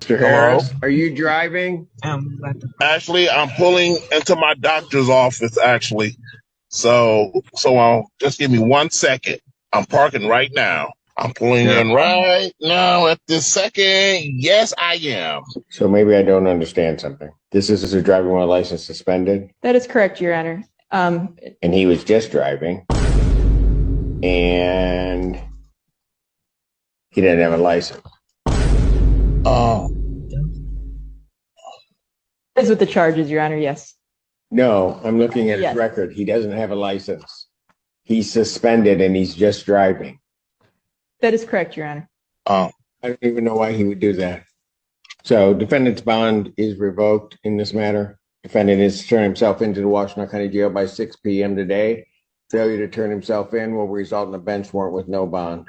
Mr. Hello? Harris, are you driving? Actually, I'm pulling into my doctor's office, actually. So just give me 1 second. I'm parking right now. I'm pulling No. in right now at this second. Yes, I am. So maybe I don't understand something. This is a driving while license suspended, That is correct, Your Honor. and he was just driving, and he didn't have a license. Oh, That is with the charges, Your Honor, yes. No, I'm looking at his Yes. record. He doesn't have a license. He's suspended, and he's just driving. That is correct, Your Honor. oh, I don't even know why he would do that. So defendant's bond is revoked in this matter. Defendant is to turn himself into the Washington County Jail by 6 p.m. today. Failure to turn himself in will result in a bench warrant with no bond.